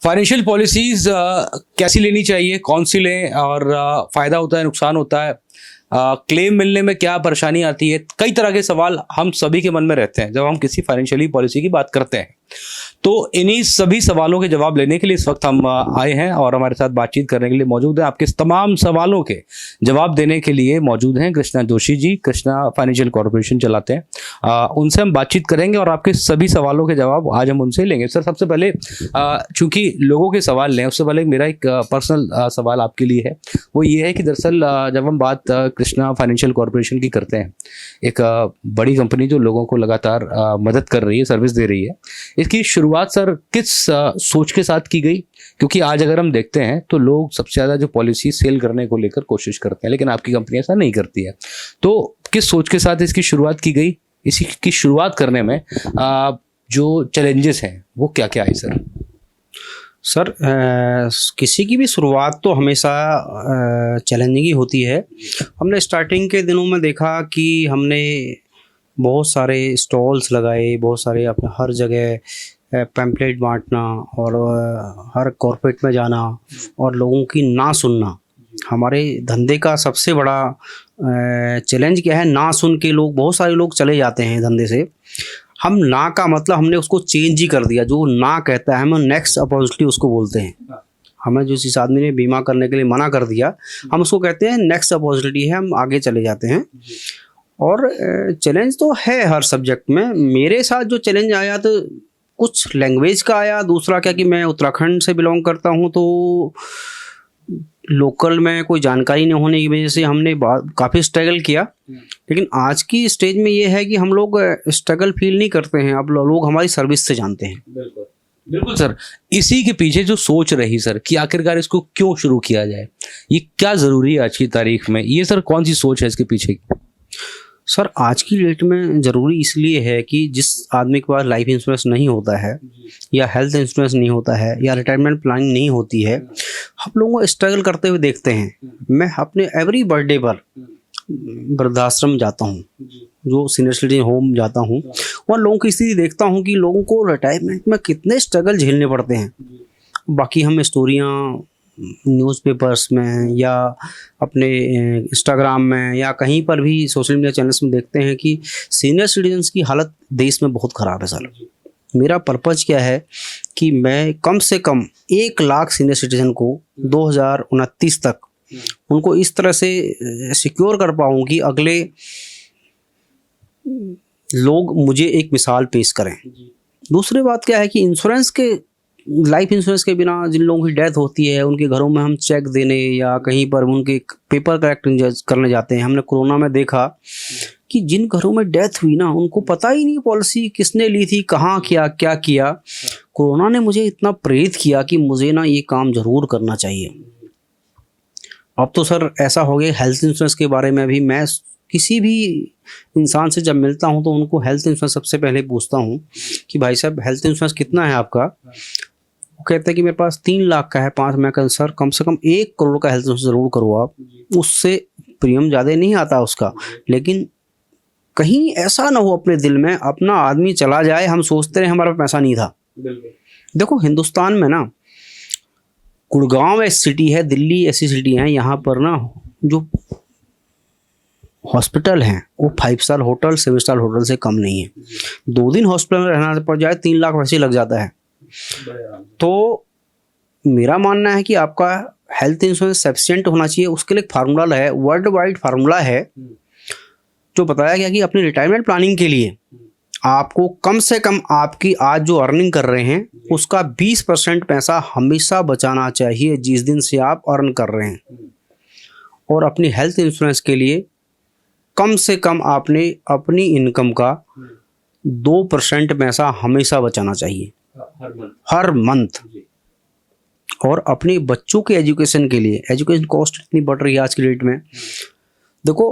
Financial policies कैसी लेनी चाहिए, कौन सी लें, और फायदा होता है, नुकसान होता है, क्लेम मिलने में क्या परेशानी आती है, कई तरह के सवाल हम सभी के मन में रहते हैं जब हम किसी फाइनेंशियली पॉलिसी की बात करते हैं। तो इन्हीं सभी सवालों के जवाब लेने के लिए इस वक्त हम आए हैं और हमारे साथ बातचीत करने के लिए मौजूद है। आपके तमाम सवालों के जवाब देने के लिए मौजूद हैं कृष्णा जोशी जी। कृष्णा फाइनेंशियल कॉर्पोरेशन चलाते हैं, उनसे हम बातचीत करेंगे और आपके सभी सवालों के जवाब आज हम उनसे लेंगे। सर, सबसे पहले चूंकि लोगों के सवाल लें, उससे पहले मेरा एक पर्सनल सवाल आपके लिए है। वो ये है कि दरअसल जब हम बात कृष्णा फाइनेंशियल कॉर्पोरेशन की करते हैं, एक बड़ी कंपनी जो लोगों को लगातार मदद कर रही है, सर्विस दे रही है, इसकी शुरुआत सर किस सोच के साथ की गई? क्योंकि आज अगर हम देखते हैं तो लोग सबसे ज़्यादा जो पॉलिसी सेल करने को लेकर कोशिश करते हैं, लेकिन आपकी कंपनी ऐसा नहीं करती है। तो किस सोच के साथ इसकी शुरुआत की गई? इसी की शुरुआत करने में जो चैलेंजेस हैं वो क्या क्या है सर? सर, किसी की भी शुरुआत तो हमेशा चैलेंजिंग ही होती है। हमने स्टार्टिंग के दिनों में देखा कि हमने बहुत सारे स्टॉल्स लगाए, बहुत सारे अपने हर जगह पैम्पलेट बांटना और हर कॉर्पोरेट में जाना और लोगों की ना सुनना। हमारे धंधे का सबसे बड़ा चैलेंज क्या है? ना सुन के लोग, बहुत सारे लोग चले जाते हैं धंधे से। हम ना का मतलब हमने उसको चेंज ही कर दिया। जो ना कहता है हम नेक्स्ट अपॉर्चुनिटी उसको बोलते हैं। हमें जिस आदमी ने बीमा करने के लिए मना कर दिया, हम उसको कहते हैं नेक्स्ट अपॉर्चुनिटी है, हम आगे चले जाते हैं। और चैलेंज तो है हर सब्जेक्ट में। मेरे साथ जो चैलेंज आया तो कुछ लैंग्वेज का आया, दूसरा क्या कि मैं उत्तराखंड से बिलोंग करता हूँ, तो लोकल में कोई जानकारी नहीं होने की वजह से हमने काफ़ी स्ट्रगल किया। लेकिन आज की स्टेज में ये है कि हम लोग स्ट्रगल फील नहीं करते हैं, अब लोग हमारी सर्विस से जानते हैं। बिल्कुल सर, इसी के पीछे जो सोच रही सर कि आखिरकार इसको क्यों शुरू किया जाए, ये क्या ज़रूरी है आज की तारीख में, ये सर कौन सी सोच है इसके पीछे की? सर, आज की डेट में ज़रूरी इसलिए है कि जिस आदमी के पास लाइफ इंश्योरेंस नहीं होता है या हेल्थ इंश्योरेंस नहीं होता है या रिटायरमेंट प्लानिंग नहीं होती है, हम लोगों को स्ट्रगल करते हुए देखते हैं। मैं अपने एवरी बर्थडे पर वृद्धाश्रम जाता हूँ, जो सीनियर सिटीजन होम जाता हूँ, वहाँ लोगों की स्थिति देखता हूँ कि लोगों को रिटायरमेंट में कितने स्ट्रगल झेलने पड़ते हैं। बाकी हम स्टोरियाँ न्यूज़पेपर्स में या अपने इंस्टाग्राम में या कहीं पर भी सोशल मीडिया चैनल्स में देखते हैं कि सीनियर सिटीजन्स की हालत देश में बहुत ख़राब है। सर, मेरा पर्पज़ क्या है कि मैं कम से कम 1 लाख सीनियर सिटीजन को 2029 तक उनको इस तरह से सिक्योर कर पाऊँ कि अगले लोग मुझे एक मिसाल पेश करें। दूसरी बात क्या है कि इंश्योरेंस के, लाइफ इंश्योरेंस के बिना जिन लोगों की डेथ होती है उनके घरों में हम चेक देने या कहीं पर उनके पेपर कलेक्ट करने जाते हैं। हमने कोरोना में देखा कि जिन घरों में डेथ हुई ना, उनको पता ही नहीं पॉलिसी किसने ली थी, कहाँ क्या क्या किया। कोरोना ने मुझे इतना प्रेरित किया कि मुझे ना ये काम ज़रूर करना चाहिए। अब तो सर ऐसा हो गया, हेल्थ इंश्योरेंस के बारे में भी मैं किसी भी इंसान से जब मिलता हूं तो उनको हेल्थ इंश्योरेंस सबसे पहले पूछता हूं कि भाई साहब हेल्थ इंश्योरेंस कितना है आपका? वो कहते हैं कि मेरे पास 3 लाख का है, 5। मैं कहता सर कम से कम 1 करोड़ का हेल्थ इंश्योरेंस ज़रूर करो आप। उससे प्रीमियम ज़्यादा नहीं आता उसका, लेकिन कहीं ऐसा ना हो अपने दिल में अपना आदमी चला जाए, हम सोचते रहे हमारा पैसा नहीं था। देखो, हिंदुस्तान में ना गुड़गांव ऐसी सिटी है, दिल्ली ऐसी सिटी है, यहाँ पर ना जो हॉस्पिटल हैं वो 5 स्टार होटल, 7 स्टार होटल से कम नहीं है। 2 दिन हॉस्पिटल में रहना पड़ जाए 3 लाख वैसे ही लग जाता है। तो मेरा मानना है कि आपका हेल्थ इंश्योरेंस सफिशिएंट होना चाहिए। उसके लिए एक फार्मूला है, वर्ल्ड वाइड फार्मूला है, जो बताया गया कि अपनी रिटायरमेंट प्लानिंग के लिए आपको कम से कम आपकी आज जो अर्निंग कर रहे हैं उसका 20% पैसा हमेशा बचाना चाहिए जिस दिन से आप अर्न कर रहे हैं। और अपनी हेल्थ इंश्योरेंस के लिए कम से कम आपने अपनी इनकम का 2% पैसा हमेशा बचाना चाहिए हर मंथ। और अपने बच्चों के एजुकेशन के लिए, एजुकेशन कॉस्ट इतनी बढ़ रही है आज की डेट में। देखो,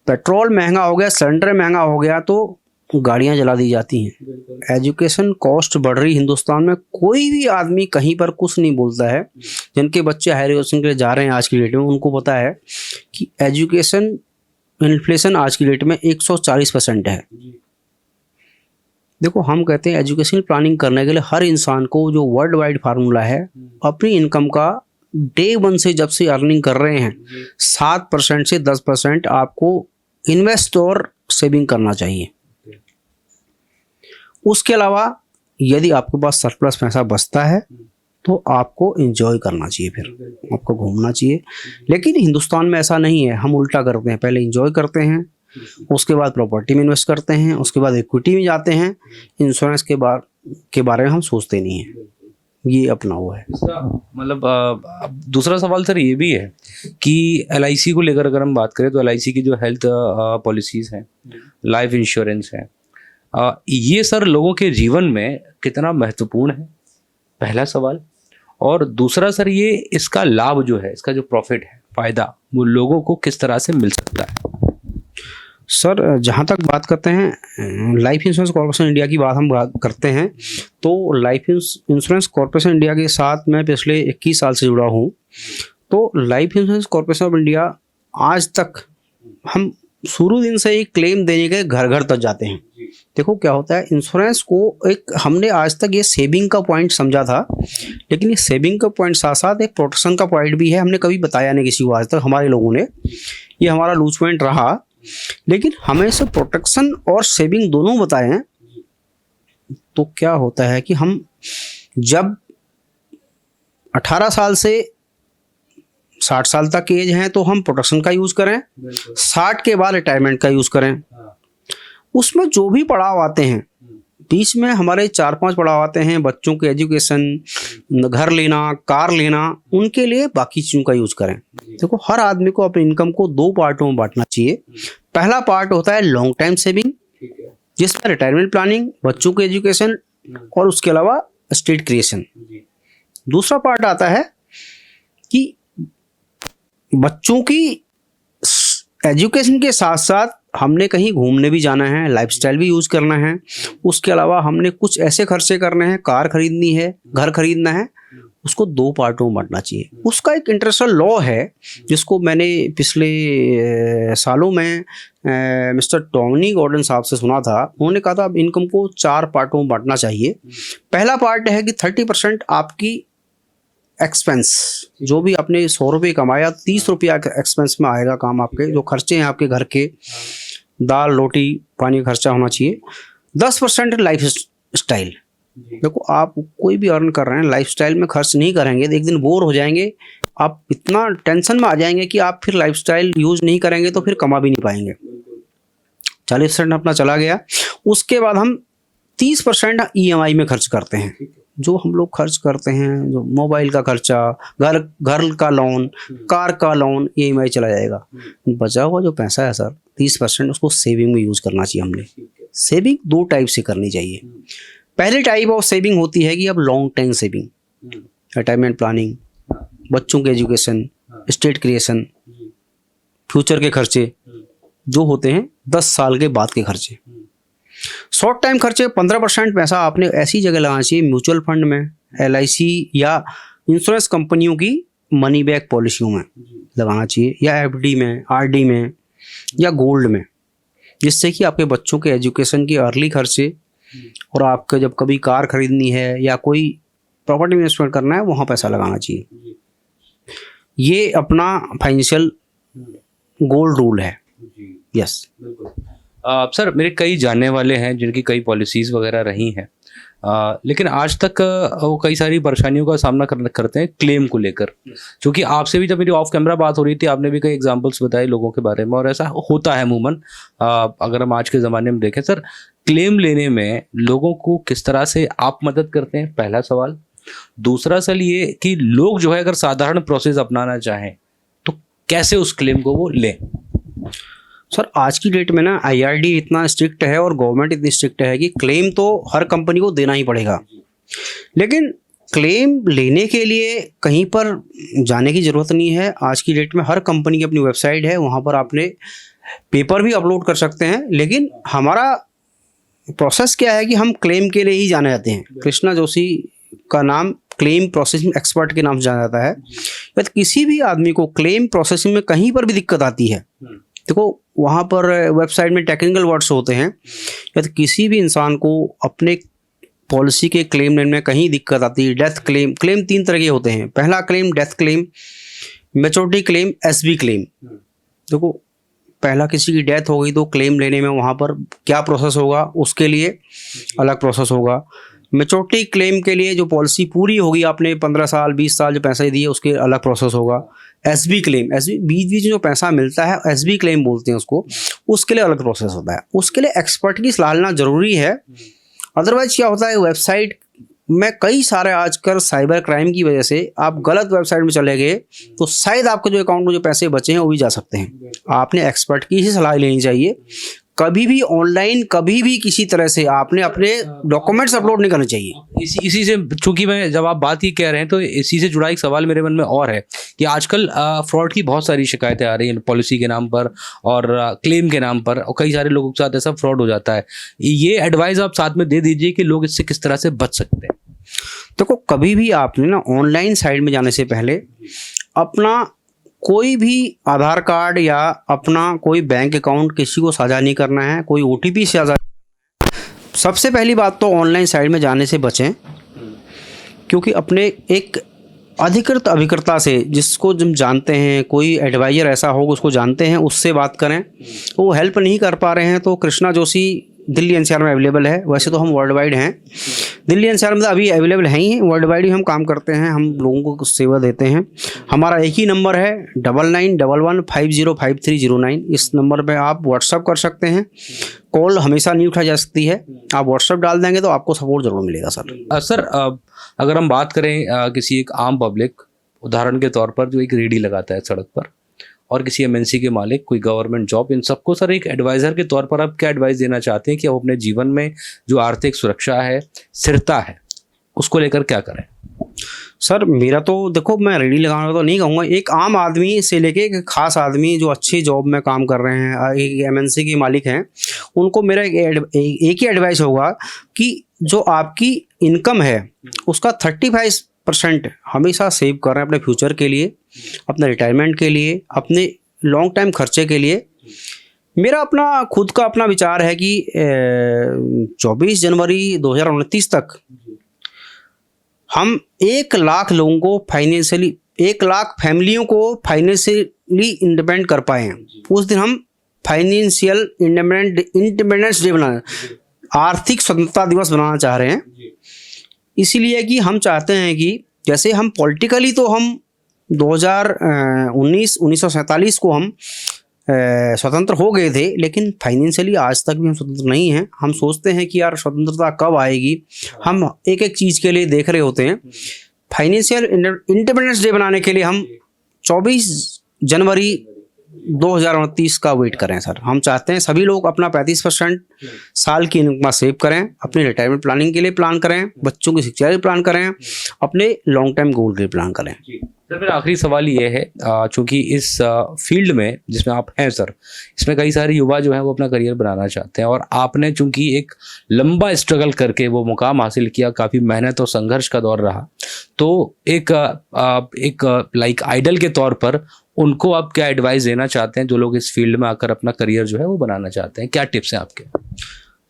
पेट्रोल महंगा हो गया, सिलेंडर महंगा हो गया, तो गाड़ियां जला दी जाती हैं। एजुकेशन कॉस्ट बढ़ रही हिंदुस्तान में। कोई भी आदमी कहीं पर कुछ नहीं बोलता है। जिनके बच्चे हायर एजुकेशन के लिए जा रहे हैं आज की डेट में, उनको पता है कि एजुकेशन इन्फ्लेशन आज की डेट में 140% है। देखो, हम कहते हैं एजुकेशनल प्लानिंग करने के लिए हर इंसान को जो वर्ल्ड वाइड फार्मूला है, अपनी इनकम का डे वन से जब से अर्निंग कर रहे हैं 7% से 10% आपको इन्वेस्ट और सेविंग करना चाहिए। उसके अलावा यदि आपके पास सरप्लस पैसा बचता है तो आपको एंजॉय करना चाहिए, फिर आपको घूमना चाहिए। लेकिन हिंदुस्तान में ऐसा नहीं है, हम उल्टा करते हैं, पहले एंजॉय करते हैं, उसके बाद प्रॉपर्टी में इन्वेस्ट करते हैं, उसके बाद इक्विटी में जाते हैं, इंश्योरेंस के बारे में हम सोचते नहीं हैं। ये अपना वो है। मतलब दूसरा सवाल सर ये भी है कि LIC को लेकर अगर हम बात करें तो LIC की जो हेल्थ पॉलिसीज हैं, लाइफ इंश्योरेंस है, ये सर लोगों के जीवन में कितना महत्वपूर्ण है, पहला सवाल। और दूसरा सर, ये इसका लाभ जो है, इसका जो प्रॉफिट है, फायदा, वो लोगों को किस तरह से मिल सकता है? सर, जहाँ तक बात करते हैं लाइफ इंश्योरेंस कॉर्पोरेशन इंडिया की बात हम करते हैं, तो लाइफ इंश्योरेंस कॉर्पोरेशन इंडिया के साथ मैं पिछले 21 साल से जुड़ा हूँ। तो life insurance corporation of India आज तक हम शुरू दिन से ही क्लेम देने के घर घर तक जाते हैं। देखो क्या होता है, इंश्योरेंस को एक हमने आज तक ये सेविंग का पॉइंट समझा था, लेकिन ये सेविंग का पॉइंट साथ साथ एक प्रोटेक्शन का पॉइंट भी है। हमने कभी बताया नहीं किसी को आज तक, हमारे लोगों ने, ये हमारा लूज पॉइंट रहा। लेकिन हमें से प्रोटेक्शन और सेविंग दोनों बताए हैं। तो क्या होता है कि हम जब 18 साल से 60 साल तक एज हैं तो हम प्रोटेक्शन का यूज़ करें, 60 के बाद रिटायरमेंट का यूज़ करें। उसमें जो भी पड़ाव आते हैं, बीच में हमारे 4-5 पड़ाव आते हैं, बच्चों के एजुकेशन, घर लेना, कार लेना, उनके लिए बाकी चीज़ों का यूज़ करें। देखो, हर आदमी को अपनी इनकम को 2 पार्टों में बांटना चाहिए। पहला पार्ट होता है लॉन्ग टाइम सेविंग, जिसमें रिटायरमेंट प्लानिंग, बच्चों के एजुकेशन और उसके अलावा एस्टेट क्रिएशन। दूसरा पार्ट आता है कि बच्चों की एजुकेशन के साथ साथ हमने कहीं घूमने भी जाना है, लाइफस्टाइल भी यूज़ करना है, उसके अलावा हमने कुछ ऐसे खर्चे करने हैं, कार खरीदनी है, घर खरीदना है, उसको 2 पार्टों में बांटना चाहिए। उसका एक इंटरनेशनल लॉ है जिसको मैंने पिछले सालों में मिस्टर टॉनी गॉर्डन साहब से सुना था। उन्होंने कहा था अब इनकम को 4 पार्टों में बांटना चाहिए। पहला पार्ट है कि 30% आपकी एक्सपेंस, जो भी आपने 100 रुपये कमाया, 30 रुपया एक्सपेंस में आएगा काम। आपके जो खर्चे हैं आपके घर के, दाल रोटी पानी का खर्चा होना चाहिए। 10% लाइफ स्टाइल। देखो, आप कोई भी अर्न कर रहे हैं, लाइफस्टाइल में खर्च नहीं करेंगे तो एक दिन बोर हो जाएंगे, आप इतना टेंशन में आ जाएंगे कि आप फिर लाइफस्टाइल यूज़ नहीं करेंगे तो फिर कमा भी नहीं पाएंगे। 40% अपना चला गया। उसके बाद हम 30% EMI में खर्च करते हैं। जो हम लोग खर्च करते हैं, जो मोबाइल का खर्चा, घर का लोन, कार का लोन, EMI चला जाएगा। बचा हुआ जो पैसा है सर 30%, उसको सेविंग में यूज़ करना चाहिए। हमने सेविंग 2 टाइप से करनी चाहिए। पहली टाइप ऑफ सेविंग होती है कि अब long time saving, retirement planning, बच्चों के एजुकेशन, एस्टेट क्रिएशन, फ्यूचर के खर्चे जो होते हैं 10 साल के बाद के खर्चे। शॉर्ट टाइम खर्चे 15% पैसा आपने ऐसी जगह लगाना चाहिए, म्यूचुअल फंड में, LIC या इंश्योरेंस कंपनियों की मनी बैक पॉलिसियों में लगाना चाहिए, या FD में, RD में, या गोल्ड में, जिससे कि आपके बच्चों के एजुकेशन के अर्ली खर्चे और आपका जब कभी कार खरीदनी है या कोई प्रॉपर्टी इन्वेस्टमेंट करना है, वहाँ पैसा लगाना चाहिए। ये अपना फाइनेंशियल गोल्ड रूल है। यस सर, मेरे कई जानने वाले हैं जिनकी कई पॉलिसीज़ वगैरह रही हैं, लेकिन आज तक वो कई सारी परेशानियों का सामना करते हैं क्लेम को लेकर। क्योंकि आपसे भी जब मेरी ऑफ कैमरा बात हो रही थी, आपने भी कई एग्जांपल्स बताए लोगों के बारे में, और ऐसा होता है अमूमन। अगर हम आज के ज़माने में देखें सर, क्लेम लेने में लोगों को किस तरह से आप मदद करते हैं, पहला सवाल। दूसरा सवाल ये कि लोग जो है अगर साधारण प्रोसेस अपनाना चाहें तो कैसे उस क्लेम को वो लें? सर, आज की डेट में ना IRD इतना स्ट्रिक्ट है और गवर्नमेंट इतनी स्ट्रिक्ट है कि क्लेम तो हर कंपनी को देना ही पड़ेगा। लेकिन क्लेम लेने के लिए कहीं पर जाने की ज़रूरत नहीं है। आज की डेट में हर कंपनी की अपनी वेबसाइट है, वहाँ पर आपने पेपर भी अपलोड कर सकते हैं। लेकिन हमारा प्रोसेस क्या है कि हम क्लेम के लिए ही जाने जाते हैं। कृष्णा जोशी का नाम क्लेम प्रोसेसिंग एक्सपर्ट के नाम से जाना जाता है। यदि किसी भी आदमी को क्लेम प्रोसेसिंग में कहीं पर भी दिक्कत आती है देखो वहाँ पर वेबसाइट में टेक्निकल वर्ड्स होते हैं, या तो किसी भी इंसान को अपने पॉलिसी के क्लेम लेने में कहीं दिक्कत आती है, डेथ क्लेम, क्लेम 3 तरह के होते हैं। पहला claim death claim, maturity claim, SB claim. देखो पहला किसी की डेथ हो गई तो क्लेम लेने में वहाँ पर क्या प्रोसेस होगा, उसके लिए अलग प्रोसेस होगा। मैच्योरिटी क्लेम के लिए जो पॉलिसी पूरी होगी, आपने 15 साल 20 साल जो पैसे दिए, उसके अलग प्रोसेस होगा। एसबी क्लेम, एसबी बीच बीच में जो पैसा मिलता है एसबी क्लेम बोलते हैं उसको, उसके लिए अलग प्रोसेस होता है। उसके लिए एक्सपर्ट की सलाह लेना जरूरी है। अदरवाइज क्या होता है, वेबसाइट में कई सारे आजकल साइबर क्राइम की वजह से आप गलत वेबसाइट में चले गए तो शायद आपके जो अकाउंट में जो पैसे बचे हैं वो भी जा सकते हैं। आपने एक्सपर्ट की ही सलाह लेनी चाहिए। कभी भी ऑनलाइन कभी भी किसी तरह से आपने अपने डॉक्यूमेंट्स अपलोड नहीं करने चाहिए। इसी से, चूंकि मैं जब आप बात ही कह रहे हैं तो इसी से जुड़ा एक सवाल मेरे मन में और है कि आजकल फ्रॉड की बहुत सारी शिकायतें आ रही हैं पॉलिसी के नाम पर और क्लेम के नाम पर, और कई सारे लोगों के साथ ऐसा फ्रॉड हो जाता है। ये एडवाइस आप साथ में दे दीजिए कि लोग इससे किस तरह से बच सकते हैं। देखो कभी भी आपने ना ऑनलाइन साइट में जाने से पहले अपना कोई भी आधार कार्ड या अपना कोई बैंक अकाउंट किसी को साझा नहीं करना है, कोई ओटीपी साझा। सबसे पहली बात तो ऑनलाइन साइट में जाने से बचें, क्योंकि अपने एक अधिकृत अभिकर्ता से, जिसको हम जानते हैं, कोई एडवाइजर ऐसा होगा उसको जानते हैं, उससे बात करें। वो हेल्प नहीं कर पा रहे हैं तो कृष्णा जोशी दिल्ली एनसीआर में अवेलेबल है। वैसे तो हम वर्ल्ड वाइड हैं, दिल्ली एनसीआर में तो अभी अवेलेबल हैं ही, वर्ल्ड वाइड ही हम काम करते हैं, हम लोगों को सेवा देते हैं। हमारा एक ही नंबर है 9911505309। इस नंबर पे आप व्हाट्सअप कर सकते हैं। कॉल हमेशा नहीं उठाई जा सकती है, आप व्हाट्सअप डाल देंगे तो आपको सपोर्ट जरूर मिलेगा सर। सर अगर हम बात करें किसी एक आम पब्लिक, उदाहरण के तौर पर जो एक रेडी लगाता है सड़क पर, और किसी एमएनसी के मालिक, कोई गवर्नमेंट जॉब, इन सबको सर एक एडवाइज़र के तौर पर आप क्या एडवाइस देना चाहते हैं कि वो अपने जीवन में जो आर्थिक सुरक्षा है, स्थिरता है, उसको लेकर क्या करें? सर मेरा तो देखो, मैं रेडी लगाना तो नहीं कहूँगा, एक आम आदमी से लेके एक खास आदमी जो अच्छी जॉब में काम कर रहे हैं, एक एमएनसी के मालिक हैं, उनको मेरा एक ही एडवाइस होगा कि जो आपकी इनकम है उसका 35% हमेशा सेव कर रहे हैं अपने फ्यूचर के लिए, अपने रिटायरमेंट के लिए, अपने लॉन्ग टाइम खर्चे के लिए। मेरा अपना खुद का अपना विचार है कि 24 जनवरी 2029 तक हम 1 लाख लोगों को फाइनेंशियली, 1 लाख फैमिलियों को फाइनेंशियली इंडिपेंडेंट कर पाए हैं। उस दिन हम फाइनेंशियल इंडिपेंडेंस डे बनाना, आर्थिक स्वतंत्रता दिवस बनाना चाह रहे हैं। इसीलिए कि हम चाहते हैं कि जैसे हम पॉलिटिकली तो हम 1947 को हम स्वतंत्र हो गए थे, लेकिन फाइनेंशियली आज तक भी हम स्वतंत्र नहीं हैं। हम सोचते हैं कि यार स्वतंत्रता कब आएगी, हम एक एक चीज़ के लिए देख रहे होते हैं। फाइनेंशियल इंडिपेंडेंस डे बनाने के लिए हम 24 जनवरी 2029 का वेट करें सर। हम चाहते हैं सभी लोग अपना 35% साल की इनकम सेव करें, अपने रिटायरमेंट प्लानिंग के लिए प्लान करें, बच्चों की शिक्षा के लिए प्लान करें, अपने लॉन्ग टाइम गोल के लिए प्लान करें। सर मेरा आखिरी सवाल ये है, चूँकि इस फील्ड में जिसमें आप हैं सर, इसमें कई सारे युवा जो हैं वो अपना करियर बनाना चाहते हैं, और आपने चूँकि एक लंबा स्ट्रगल करके वो मुकाम हासिल किया, काफ़ी मेहनत और संघर्ष का दौर रहा, तो एक लाइक आइडल के तौर पर उनको आप क्या एडवाइस देना चाहते हैं जो लोग इस फील्ड में आकर अपना करियर जो है वो बनाना चाहते हैं? क्या टिप्स हैं आपके?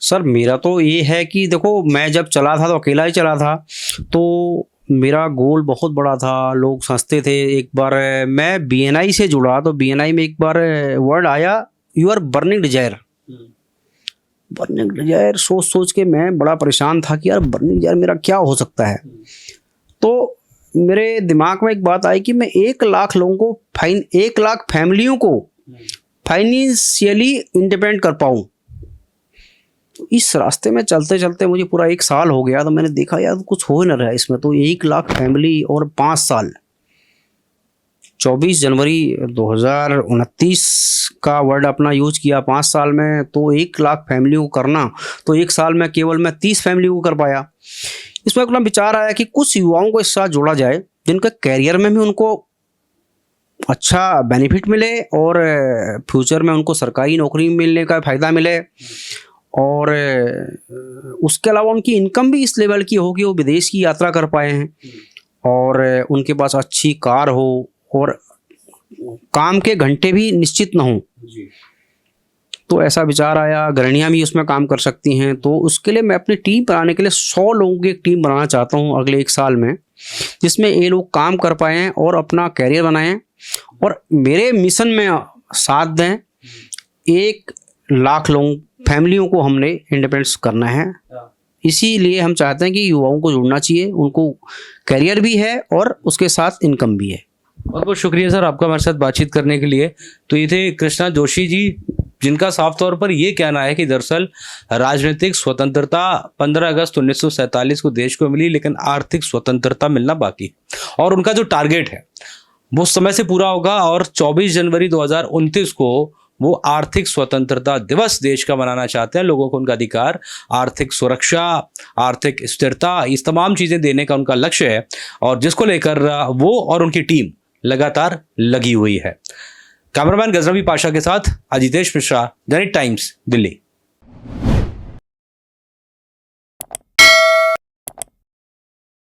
सर मेरा तो ये है कि देखो, मैं जब चला था तो अकेला ही चला था, तो मेरा गोल बहुत बड़ा था। लोग सोचते थे, एक बार मैं बीएनआई से जुड़ा तो बीएनआई में एक बार वर्ड आया, you are burning desire. Burning desire सोच सोच के मैं बड़ा परेशान था कि यार बर्निंग डिजायर मेरा क्या हो सकता है। तो मेरे दिमाग में एक बात आई कि मैं 1 लाख लोगों को 1 लाख फैमिलियों को फाइनेंशियली इंडिपेंडेंट कर पाऊँ। तो इस रास्ते में चलते चलते मुझे पूरा 1 साल हो गया, तो मैंने देखा यार कुछ हो ही ना रहा है इसमें। तो 1 लाख फैमिली और 5 साल, 24 जनवरी 2029 का वर्ड अपना यूज किया 5 साल में, तो 1 लाख फैमिली को करना, तो 1 साल में केवल मैं 30 फैमिली को कर पाया। इसमें अपना विचार आया कि कुछ युवाओं को इस साथ जोड़ा जाए जिनका कैरियर में भी उनको अच्छा बेनिफिट मिले और फ्यूचर में उनको सरकारी नौकरी मिलने का फ़ायदा मिले, और उसके अलावा उनकी इनकम भी इस लेवल की हो कि वो विदेश की यात्रा कर पाए हैं, और उनके पास अच्छी कार हो, और काम के घंटे भी निश्चित न हों। तो ऐसा विचार आया, गृहिणियाँ भी उसमें काम कर सकती हैं, तो उसके लिए मैं अपनी टीम बनाने के लिए 100 लोगों की एक टीम बनाना चाहता हूँ अगले 1 साल में, जिसमें ये लोग काम कर पाएँ और अपना कैरियर बनाएं और मेरे मिशन में साथ दें। 1 लाख लोग फैमिलियों को हमने इंडिपेंडेंस करना है, इसीलिए हम चाहते हैं कि युवाओं को जुड़ना चाहिए, उनको कैरियर भी है और उसके साथ इनकम भी है। बहुत बहुत शुक्रिया सर आपका हमारे साथ बातचीत करने के लिए। तो ये थे कृष्णा जोशी जी, जिनका साफ तौर पर ये कहना है कि दरअसल राजनीतिक स्वतंत्रता 15 अगस्त 1947 को देश को मिली, लेकिन आर्थिक स्वतंत्रता मिलना बाकी, और उनका जो टारगेट है वो समय से पूरा होगा और 24 जनवरी 2029 को वो आर्थिक स्वतंत्रता दिवस देश का मनाना चाहते हैं। लोगों को उनका अधिकार, आर्थिक सुरक्षा, आर्थिक स्थिरता, इस तमाम चीज़ें देने का उनका लक्ष्य है, और जिसको लेकर वो और उनकी टीम लगातार लगी हुई है। कैमरामैन गजनवी पाशा के साथ अजितेश मिश्रा, दैनिक टाइम्स, दिल्ली।